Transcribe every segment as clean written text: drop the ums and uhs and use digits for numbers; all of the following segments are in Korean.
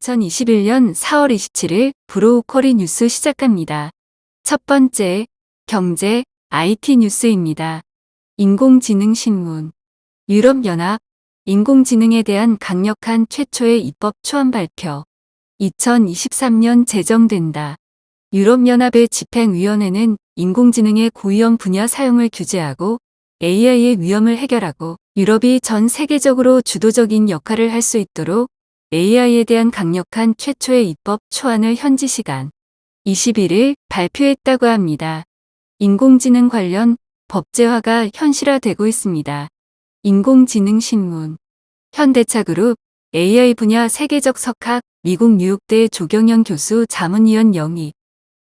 2021년 4월 27일 브로우커리 뉴스 시작합니다. 첫 번째, 경제, IT 뉴스입니다. 인공지능 신문. 유럽연합, 인공지능에 대한 강력한 최초의 입법 초안 발표. 2023년 제정된다. 유럽연합의 집행위원회는 인공지능의 고위험 분야 사용을 규제하고 AI의 위험을 해결하고 유럽이 전 세계적으로 주도적인 역할을 할 수 있도록 AI에 대한 강력한 최초의 입법 초안을 현지 시간 21일 발표했다고 합니다. 인공지능 관련 법제화가 현실화되고 있습니다. 인공지능 신문. 현대차그룹 AI 분야 세계적 석학 미국 뉴욕대 조경영 교수 자문위원 영입.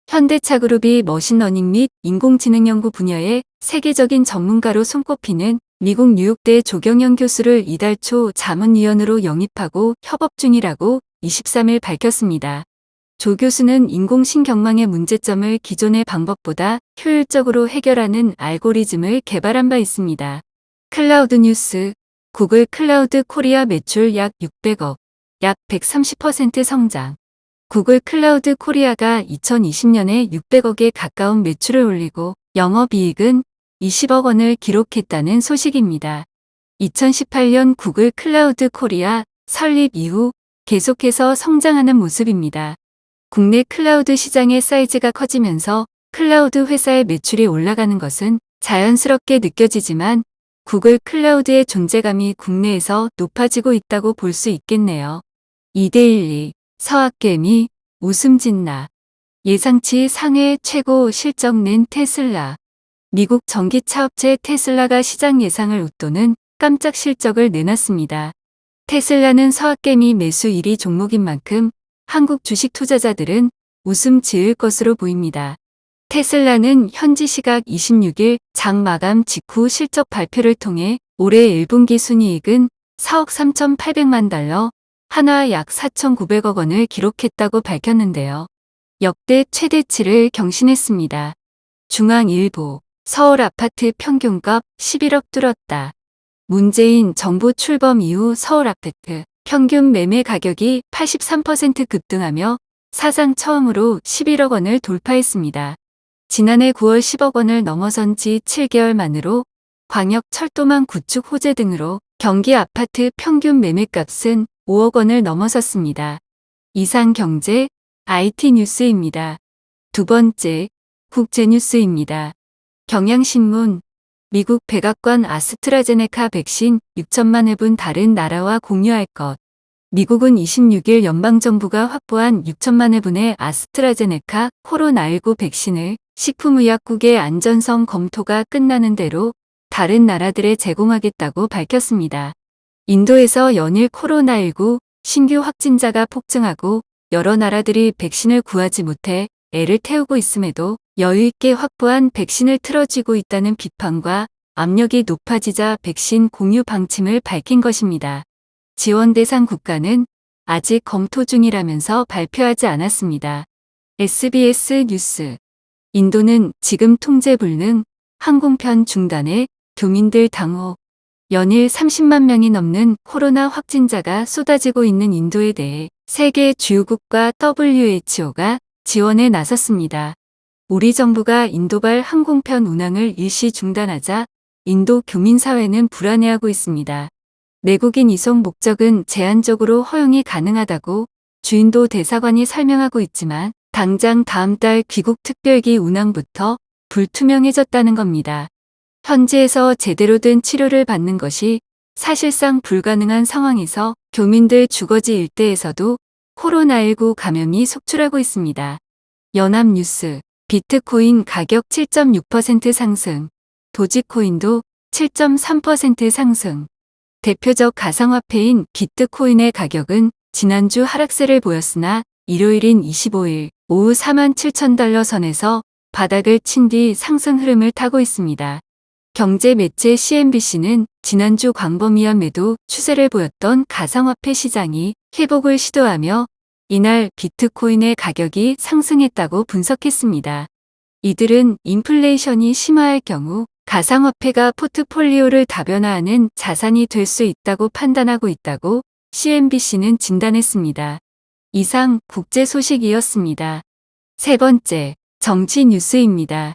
현대차그룹이 머신러닝 및 인공지능 연구 분야의 세계적인 전문가로 손꼽히는 미국 뉴욕대 조경영 교수를 이달 초 자문위원으로 영입하고 협업 중이라고 23일 밝혔습니다. 조 교수는 인공신경망의 문제점을 기존의 방법보다 효율적으로 해결하는 알고리즘을 개발한 바 있습니다. 클라우드 뉴스. 구글 클라우드 코리아 매출 약 600억, 약 130% 성장. 구글 클라우드 코리아가 2020년에 600억에 가까운 매출을 올리고 영업이익은 20억 원을 기록했다는 소식입니다. 2018년 구글 클라우드 코리아 설립 이후 계속해서 성장하는 모습입니다. 국내 클라우드 시장의 사이즈가 커지면서 클라우드 회사의 매출이 올라가는 것은 자연스럽게 느껴지지만 구글 클라우드의 존재감이 국내에서 높아지고 있다고 볼 수 있겠네요. 2대12 서학개미 웃음짓나. 예상치 상해 최고 실적 낸 테슬라. 미국 전기차업체 테슬라가 시장 예상을 웃도는 깜짝 실적을 내놨습니다. 테슬라는 서학개미 매수 1위 종목인 만큼 한국 주식 투자자들은 웃음 지을 것으로 보입니다. 테슬라는 현지 시각 26일 장 마감 직후 실적 발표를 통해 올해 1분기 순이익은 4억 3,800만 달러, 한화 약 4,900억 원을 기록했다고 밝혔는데요. 역대 최대치를 경신했습니다. 중앙일보. 서울 아파트 평균값 11억 뚫었다. 문재인 정부 출범 이후 서울 아파트 평균 매매 가격이 83% 급등하며 사상 처음으로 11억 원을 돌파했습니다. 지난해 9월 10억 원을 넘어선 지 7개월 만으로 광역 철도망 구축 호재 등으로 경기 아파트 평균 매매값은 5억 원을 넘어섰습니다. 이상 경제, IT 뉴스입니다. 두 번째, 국제뉴스입니다. 경향신문. 미국 백악관 아스트라제네카 백신 6천만 회분 다른 나라와 공유할 것. 미국은 26일 연방정부가 확보한 6천만 회분의 아스트라제네카 코로나19 백신을 식품의약국의 안전성 검토가 끝나는 대로 다른 나라들에 제공하겠다고 밝혔습니다. 인도에서 연일 코로나19 신규 확진자가 폭증하고 여러 나라들이 백신을 구하지 못해 애를 태우고 있음에도 여유있게 확보한 백신을 틀어쥐고 있다는 비판과 압력이 높아지자 백신 공유 방침을 밝힌 것입니다. 지원 대상 국가는 아직 검토 중이라면서 발표하지 않았습니다. SBS 뉴스. 인도는 지금 통제 불능, 항공편 중단에 교민들 당혹. 연일 30만 명이 넘는 코로나 확진자가 쏟아지고 있는 인도에 대해 세계 주요국과 WHO가 지원에 나섰습니다. 우리 정부가 인도발 항공편 운항을 일시 중단하자 인도 교민사회는 불안해하고 있습니다. 내국인 이송 목적은 제한적으로 허용이 가능하다고 주인도 대사관이 설명하고 있지만 당장 다음 달 귀국 특별기 운항부터 불투명해졌다는 겁니다. 현지에서 제대로 된 치료를 받는 것이 사실상 불가능한 상황에서 교민들 주거지 일대에서도 코로나19 감염이 속출하고 있습니다. 연합뉴스. 비트코인 가격 7.6% 상승. 도지코인도 7.3% 상승. 대표적 가상화폐인 비트코인의 가격은 지난주 하락세를 보였으나 일요일인 25일 오후 47,000달러 선에서 바닥을 친 뒤 상승 흐름을 타고 있습니다. 경제 매체 CNBC는 지난주 광범위한 매도 추세를 보였던 가상화폐 시장이 회복을 시도하며 이날 비트코인의 가격이 상승했다고 분석했습니다. 이들은 인플레이션이 심화할 경우 가상화폐가 포트폴리오를 다변화하는 자산이 될 수 있다고 판단하고 있다고 CNBC는 진단했습니다. 이상 국제 소식이었습니다. 세 번째, 정치 뉴스입니다.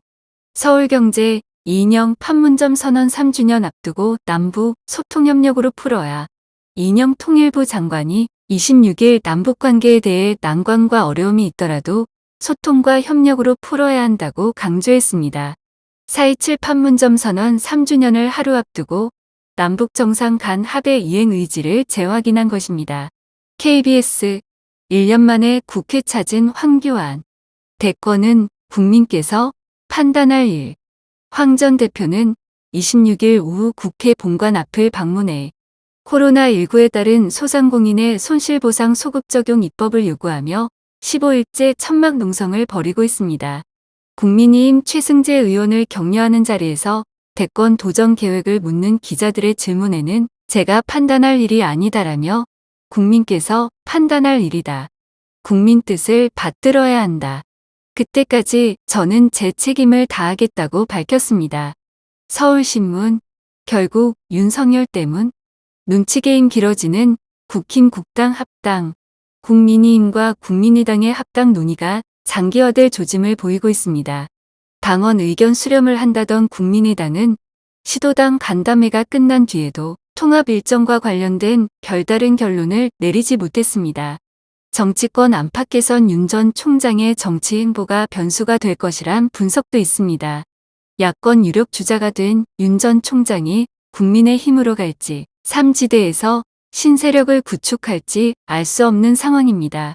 서울경제 이인영 판문점 선언 3주년 앞두고 남북 소통협력으로 풀어야. 이인영 통일부 장관이 26일 남북관계에 대해 난관과 어려움이 있더라도 소통과 협력으로 풀어야 한다고 강조했습니다. 4.27 판문점 선언 3주년을 하루 앞두고 남북 정상 간 합의 이행 의지를 재확인한 것입니다. KBS 1년 만에 국회 찾은 황교안. 대권은 국민께서 판단할 일. 황 전 대표는 26일 오후 국회 본관 앞을 방문해 코로나19에 따른 소상공인의 손실보상 소급 적용 입법을 요구하며 15일째 천막 농성을 벌이고 있습니다. 국민의힘 최승재 의원을 격려하는 자리에서 대권 도전 계획을 묻는 기자들의 질문에는 제가 판단할 일이 아니다라며 국민께서 판단할 일이다. 국민 뜻을 받들어야 한다. 그때까지 저는 제 책임을 다하겠다고 밝혔습니다. 서울신문, 결국 윤석열 때문? 눈치게임 길어지는 국힘 국당 합당, 국민의힘과 국민의당의 합당 논의가 장기화될 조짐을 보이고 있습니다. 당원 의견 수렴을 한다던 국민의당은 시도당 간담회가 끝난 뒤에도 통합 일정과 관련된 별다른 결론을 내리지 못했습니다. 정치권 안팎 개선 윤 전 총장의 정치 행보가 변수가 될 것이란 분석도 있습니다. 야권 유력 주자가 된 윤 전 총장이 국민의 힘으로 갈지 3지대에서 신세력을 구축할지 알 수 없는 상황입니다.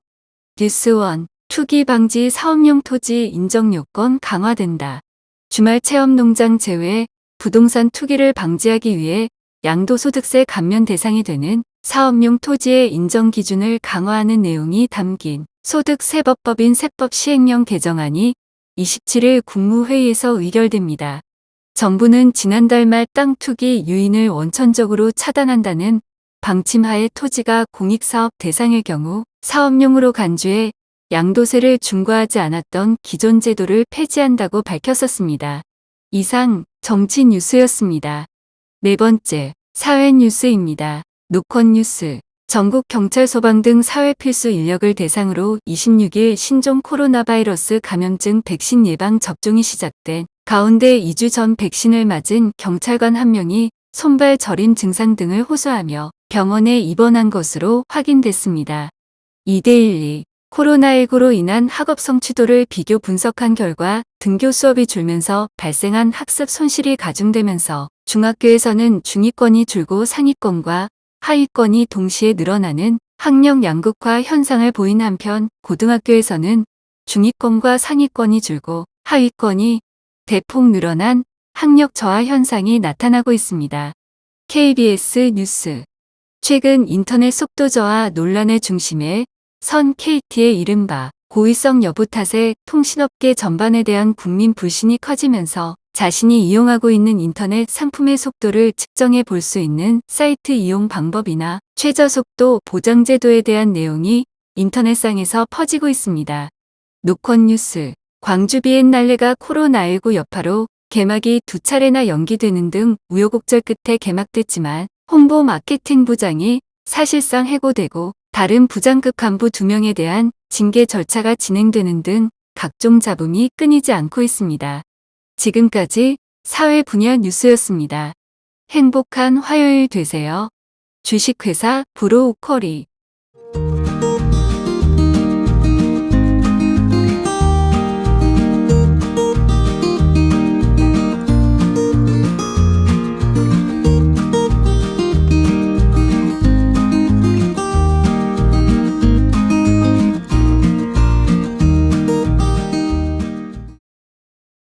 뉴스원, 투기 방지 사업용 토지 인정 요건 강화된다. 주말 체험농장 제외 부동산 투기를 방지하기 위해 양도소득세 감면 대상이 되는 사업용 토지의 인정 기준을 강화하는 내용이 담긴 소득세법법인 세법 시행령 개정안이 27일 국무회의에서 의결됩니다. 정부는 지난달 말 땅 투기 유인을 원천적으로 차단한다는 방침하에 토지가 공익사업 대상일 경우 사업용으로 간주해 양도세를 중과하지 않았던 기존 제도를 폐지한다고 밝혔었습니다. 이상 정치 뉴스였습니다. 네 번째, 사회 뉴스입니다. 노컷 뉴스. 전국 경찰 소방 등 사회 필수 인력을 대상으로 26일 신종 코로나 바이러스 감염증 백신 예방 접종이 시작된 가운데 2주 전 백신을 맞은 경찰관 1명이 손발 저림 증상 등을 호소하며 병원에 입원한 것으로 확인됐습니다. 2대12 코로나19로 인한 학업 성취도를 비교 분석한 결과 등교 수업이 줄면서 발생한 학습 손실이 가중되면서 중학교에서는 중위권이 줄고 상위권과 하위권이 동시에 늘어나는 학력 양극화 현상을 보인 한편 고등학교에서는 중위권과 상위권이 줄고 하위권이 대폭 늘어난 학력 저하 현상이 나타나고 있습니다. KBS 뉴스. 최근 인터넷 속도 저하 논란의 중심에 선 KT의 이른바 고의성 여부 탓에 통신업계 전반에 대한 국민 불신이 커지면서 자신이 이용하고 있는 인터넷 상품의 속도를 측정해 볼 수 있는 사이트 이용 방법이나 최저속도 보장 제도에 대한 내용이 인터넷상에서 퍼지고 있습니다. 노컷 뉴스. 광주 비엔날레가 코로나19 여파로 개막이 2차례나 연기되는 등 우여곡절 끝에 개막됐지만 홍보 마케팅 부장이 사실상 해고되고 다른 부장급 간부 2명에 대한 징계 절차가 진행되는 등 각종 잡음이 끊이지 않고 있습니다. 지금까지 사회 분야 뉴스였습니다. 행복한 화요일 되세요. 주식회사 브로우커리